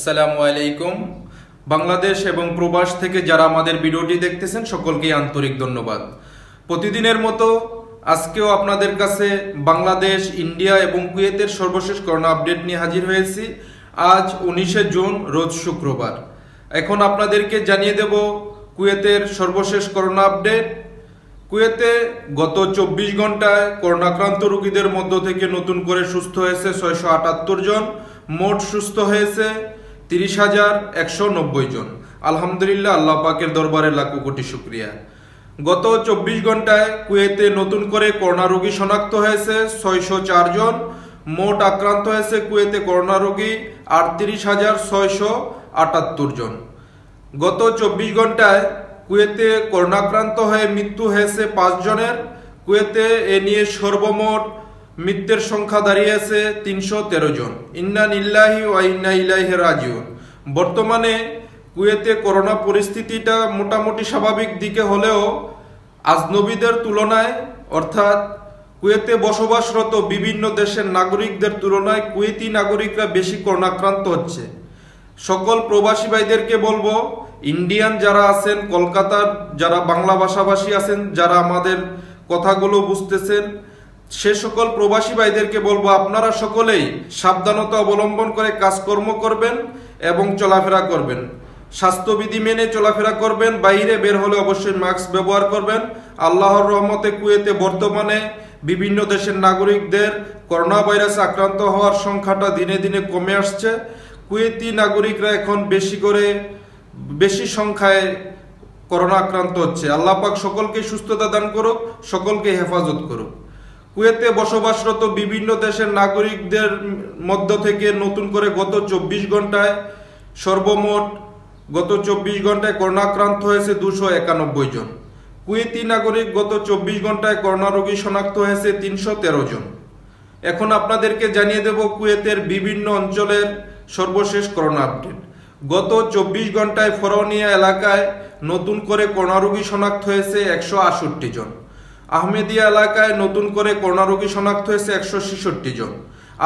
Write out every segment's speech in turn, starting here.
আসসালামু আলাইকুম। বাংলাদেশ এবং প্রবাস থেকে যারা আমাদের ভিডিওটি দেখতেছেন সকলকে আন্তরিক ধন্যবাদ। প্রতিদিনের মতো আজকেও আপনাদের কাছে বাংলাদেশ, ইন্ডিয়া এবং কুয়েতের সর্বশেষ করোনা আপডেট নিয়ে হাজির হয়েছি। আজ 19শে জুন, রোজ শুক্রবার। এখন আপনাদেরকে জানিয়ে দেব কুয়েতের সর্বশেষ করোনা আপডেট। কুয়েতে গত 24 ঘন্টায় করোনাক্রান্ত রোগীদের মধ্য থেকে নতুন করে সুস্থ হয়েছে 678 জন। মোট সুস্থ হয়েছে 30,190 জন। আলহামদুলিল্লাহ, আল্লাহ পাকের দরবারে লাখো কোটি শুকরিয়া। গত 24 ঘন্টায় কুয়েতে নতুন করে করোনা রোগী শনাক্ত হয়েছে 604 জন। মোট আক্রান্ত হয়েছে কুয়েতে করোনা রোগী 38,678 জন। গত 24 ঘন্টায় কুয়েতে করোনাক্রান্ত হয়ে মৃত্যু হয়েছে 5 জনের। কুয়েতে এ নিয়ে সর্বমোট মৃত্যুর সংখ্যা দাঁড়িয়েছে 313 জন। ইন্না লিল্লাহি ওয়া ইন্না ইলাইহি রাজিউন। বর্তমানে কুয়েতে করোনা পরিস্থিতিটা মোটামুটি স্বাভাবিক দিকে হলেও আজনবীদের তুলনায়, অর্থাৎ কুয়েতে বসবাসরত বিভিন্ন দেশের নাগরিকদের তুলনায় কুয়েতি নাগরিকরা বেশি করোনাক্রান্ত হচ্ছে। সকল প্রবাসী ভাইদেরকে বলবো, ইন্ডিয়ান যারা আছেন, কলকাতার যারা বাংলা ভাষাভাষী আছেন, যারা আমাদের কথাগুলো বুঝতেছেন, সে সকল প্রবাসী ভাইদেরকে বলবো আপনারা সকলেই সাবধানতা অবলম্বন করে কাজকর্ম করবেন এবং চলাফেরা করবেন। স্বাস্থ্যবিধি মেনে চলাফেরা করবেন। বাইরে বের হলে অবশ্যই মাস্ক ব্যবহার করবেন। আল্লাহর রহমতে কুয়েতে বর্তমানে বিভিন্ন দেশের নাগরিকদের করোনা ভাইরাসে আক্রান্ত হওয়ার সংখ্যাটা দিনে দিনে কমে আসছে। কুয়েতি নাগরিকরা এখন বেশি সংখ্যায় করোনা আক্রান্ত হচ্ছে। আল্লাহ পাক সকলকে সুস্থতা দান করুক, সকলকে হেফাজত করুক। কুয়েতে বসবাসরত বিভিন্ন দেশের নাগরিকদের মধ্য থেকে নতুন করে গত 24 ঘন্টায় সর্বমোট করোনা আক্রান্ত হয়েছে 291 জন। কুয়েতি নাগরিক গত 24 ঘন্টায় করোনা রোগী শনাক্ত হয়েছে 313 জন। এখন আপনাদেরকে জানিয়ে দেব কুয়েতের বিভিন্ন অঞ্চলের সর্বশেষ করোনা আপডেট। গত 24 ঘন্টায় ফরৌনিয়া এলাকায় নতুন করে করোনা রোগী শনাক্ত হয়েছে 168 জন। আহমেদিয়া এলাকায় নতুন করে করোনা রোগী শনাক্ত হয়েছে 166 জন।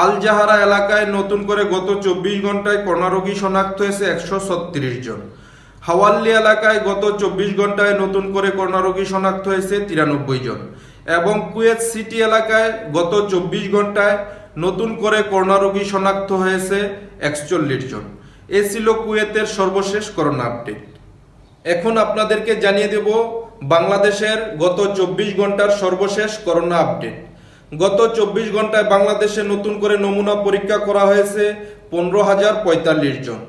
আল জাহারা এলাকায় নতুন করে গত 24 ঘন্টায় করোনা রোগী শনাক্ত হয়েছে 136 জন। হাওয়াল্লি এলাকায় গত 24 ঘন্টায় নতুন করে করোনা রোগী শনাক্ত হয়েছে 93 জন। এবং কুয়েত সিটি এলাকায় গত 24 ঘন্টায় নতুন করে করোনা রোগী শনাক্ত হয়েছে 41 জন। এ ছিল কুয়েতের সর্বশেষ করোনা আপডেট। এখন আপনাদেরকে জানিয়ে দেব বাংলাদেশের গত 24 ঘন্টার সর্বশেষ করোনা আপডেট। গত 24 ঘন্টায় বাংলাদেশে নতুন করে নমুনা পরীক্ষা করা হয়েছে 15,045 জন।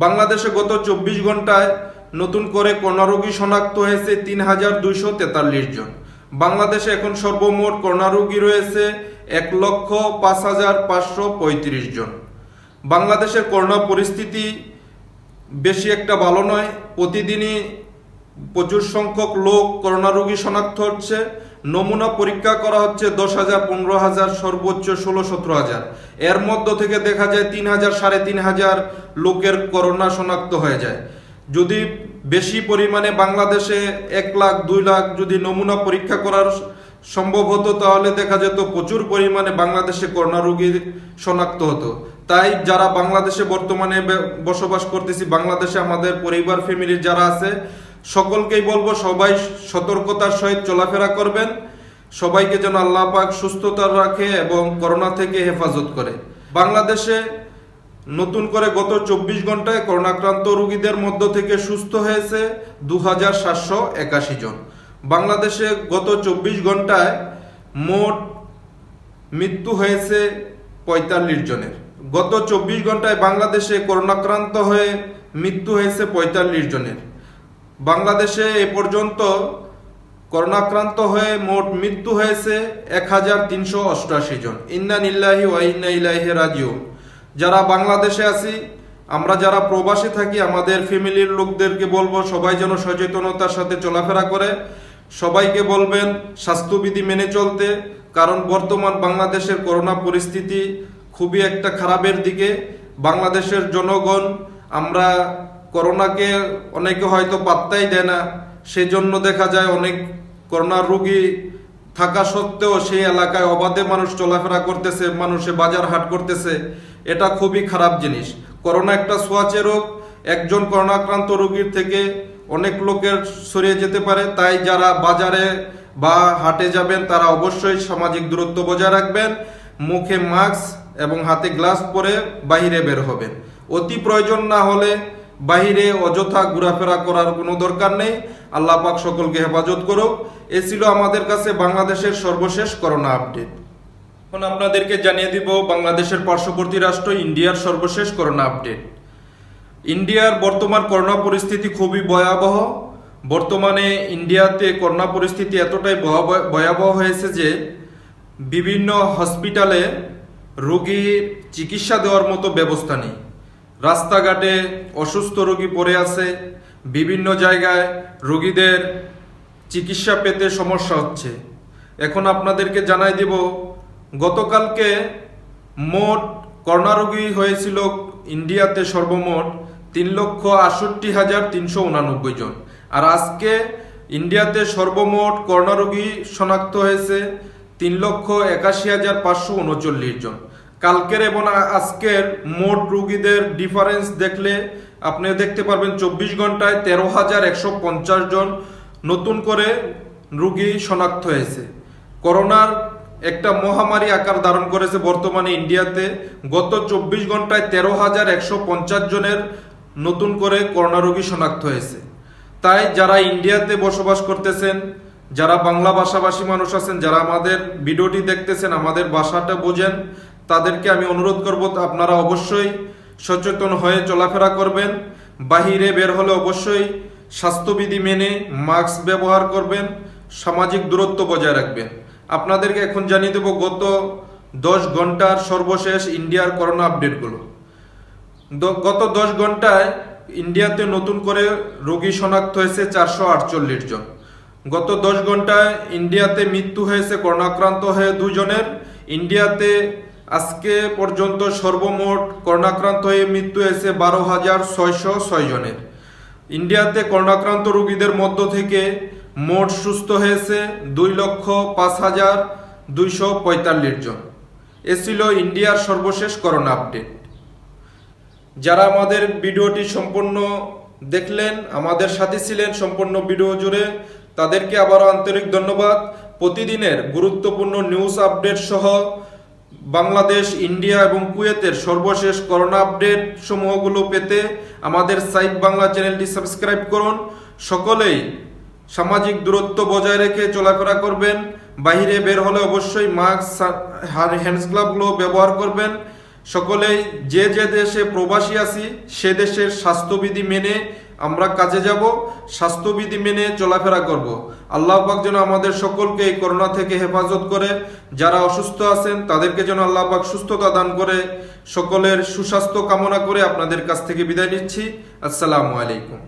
বাংলাদেশে গত 24 ঘন্টায় নতুন করে করোনা রোগী শনাক্ত হয়েছে 3,243 জন। বাংলাদেশে এখন সর্বমোট করোনা রোগী রয়েছে 1,05,535 জন। বাংলাদেশের করোনা পরিস্থিতি বেশি একটা ভালো নয়। প্রতিদিনই প্রচুর সংখ্যক লোক করোনা রোগী শনাক্ত হচ্ছে। নমুনা পরীক্ষা করা হচ্ছে 10,000, 15,000, সর্বোচ্চ 16-17,000। এর মধ্য থেকে দেখা যায় 3,000, 3,500 লোকের করোনা শনাক্ত হয়ে যায়। যদি বেশি পরিমাণে বাংলাদেশে 1 লাখ 2 লাখ যদি নমুনা পরীক্ষা করার সম্ভব হতো, তাহলে দেখা যেত প্রচুর পরিমাণে বাংলাদেশে করোনা রোগী শনাক্ত হতো। তাই যারা বাংলাদেশে বর্তমানে বসবাস করতেছি, বাংলাদেশে আমাদের পরিবার ফ্যামিলির যারা আছে, সকলকেই বলবো সবাই সতর্কতার সহিত চলাফেরা করবেন। সবাইকে যেন আল্লাহ পাক সুস্থতা রাখে এবং করোনা থেকে হেফাজত করে। বাংলাদেশে নতুন করে গত 24 ঘন্টায় করোনাক্রান্ত রোগীদের মধ্য থেকে সুস্থ হয়েছে 2,781 জন। বাংলাদেশে গত 24 ঘন্টায় মোট মৃত্যু হয়েছে 45 জনের। গত 24 ঘন্টায় বাংলাদেশে করোনাক্রান্ত হয়ে মৃত্যু হয়েছে 45 জনের। বাংলাদেশে এ পর্যন্ত করোনাক্রান্ত হয়ে মোট মৃত্যু হয়েছে 1,388 জন। ইন্না লিল্লাহি ওয়া ইন্না ইলাইহি রাজিউন। যারা বাংলাদেশে আছি, আমরা যারা প্রবাসে থাকি, আমাদের ফ্যামিলির লোকদেরকে বলবো সবাই যেন সচেতনতার সাথে চলাফেরা করে। সবাইকে বলবেন স্বাস্থ্যবিধি মেনে চলতে, কারণ বর্তমান বাংলাদেশের করোনা পরিস্থিতি খুবই একটা খারাপের দিকে। বাংলাদেশের জনগণ আমরা করোনাকে অনেকে হয়তো পাত্তাই দেয় না, সেজন্য দেখা যায় অনেক করোনা রোগী থাকা সত্ত্বেও সেই এলাকায় অবাধে মানুষ চলাফেরা করতেছে, মানুষে বাজার হাট করতেছে। এটা খুবই খারাপ জিনিস। করোনা একটা ছোঁয়াচে রোগ, একজন করোনাক্রান্ত রোগীর থেকে অনেক লোকের ছড়িয়ে যেতে পারে। তাই যারা বাজারে বা হাটে যাবেন তারা অবশ্যই সামাজিক দূরত্ব বজায় রাখবেন, মুখে মাস্ক এবং হাতে গ্লাভস পরে বাহিরে বের হবেন। অতি প্রয়োজন না হলে বাহিরে অযথা ঘোরাফেরা করার কোনো দরকার নেই। আল্লাহ পাক সকলকে হেফাজত করুক। এ ছিল আমাদের কাছে বাংলাদেশের সর্বশেষ করোনা আপডেট। এখন আপনাদেরকে জানিয়ে দিব বাংলাদেশের পার্শ্ববর্তী রাষ্ট্র ইন্ডিয়ার সর্বশেষ করোনা আপডেট। ইন্ডিয়ার বর্তমান করোনা পরিস্থিতি খুবই ভয়াবহ। বর্তমানে ইন্ডিয়াতে করোনা পরিস্থিতি এতটাই ভয়াবহ হয়েছে যে বিভিন্ন হসপিটালে রোগীর চিকিৎসা দেওয়ার মতো ব্যবস্থা নেই। রাস্তাঘাটে অসুস্থ রোগী পড়ে আছে, বিভিন্ন জায়গায় রোগীদের চিকিৎসা পেতে সমস্যা হচ্ছে। এখন আপনাদেরকে জানাই দিব, গতকালকে মোট করোনা রোগী হয়েছিল ইন্ডিয়াতে সর্বমোট 3,68,389 জন। আর আজকে ইন্ডিয়াতে সর্বমোট করোনা রোগী শনাক্ত হয়েছে 3,81,539 জন। কালকের এবং আজকের মোট রোগীদের ডিফারেন্স দেখলে আপনি দেখতে পারবেন 24 ঘন্টায় 13,150 জন নতুন করে রোগী শনাক্ত হয়েছে। করোনার একটা মহামারী আকার ধারণ করেছে বর্তমানে ইন্ডিয়াতে। গত 24 ঘন্টায় 13,150 জনের নতুন করে করোনা রোগী শনাক্ত হয়েছে। তাই যারা ইন্ডিয়াতে বসবাস করতেছেন, যারা বাংলা ভাষাভাষী মানুষ আছেন, যারা আমাদের ভিডিওটি দেখতেছেন, আমাদের ভাষাটা বোঝেন, তাদেরকে আমি অনুরোধ করব আপনারা অবশ্যই সচেতন হয়ে চলাফেরা করবেন। বাহিরে বের হলে অবশ্যই স্বাস্থ্যবিধি মেনে মাস্ক ব্যবহার করবেন, সামাজিক দূরত্ব বজায় রাখবেন। আপনাদেরকে এখন জানিয়ে দেব গত 10 ঘন্টার সর্বশেষ ইন্ডিয়ার করোনা আপডেটগুলো। গত 10 ঘন্টায় ইন্ডিয়াতে নতুন করে রোগী শনাক্ত হয়েছে 448 জন। গত 10 ঘন্টায় ইন্ডিয়াতে মৃত্যু হয়েছে করোনাক্রান্ত হয়ে 2 জনের। ইন্ডিয়াতে আজকে পর্যন্ত সর্বমোট করোনাক্রান্ত হয়ে মৃত্যু হয়েছে 12,606 জনের। ইন্ডিয়াতে করোনাক্রান্ত রোগীদের মধ্য থেকে মোট সুস্থ হয়েছে 2,05,245 জন। এ ছিল ইন্ডিয়ার সর্বশেষ করোনা আপডেট। যারা আমাদের ভিডিওটি সম্পূর্ণ দেখলেন, আমাদের সাথে ছিলেন সম্পূর্ণ ভিডিও জুড়ে, তাদেরকে আবারও আন্তরিক ধন্যবাদ। প্রতিদিনের গুরুত্বপূর্ণ নিউজ আপডেট সহ বাংলাদেশ, ইন্ডিয়া এবং কুয়েতের সর্বশেষ করোনা আপডেট সমূহগুলো পেতে আমাদের সাইট বাংলা চ্যানেলটি সাবস্ক্রাইব করুন। সকলেই সামাজিক দূরত্ব বজায় রেখে চলাফেরা করবেন। বাইরে বের হলে অবশ্যই মাস্ক, হ্যান্ডস গ্লাভগুলো ব্যবহার করবেন। সকলেই যে যে দেশে প্রবাসী আছি সে দেশের স্বাস্থ্যবিধি মেনে আমরা কাজে যাব, স্বাস্থ্যবিধি মেনে চলাফেরা করব। আল্লাহ পাক যেন আমাদের সকলকে এই করোনা থেকে হেফাজত করে। যারা অসুস্থ আছেন তাদেরকে যেন আল্লাহ পাক সুস্থতা দান করে। সকলের সুস্বাস্থ্য কামনা করে আপনাদের কাছ থেকে বিদায় নিচ্ছি। আসসালামু আলাইকুম।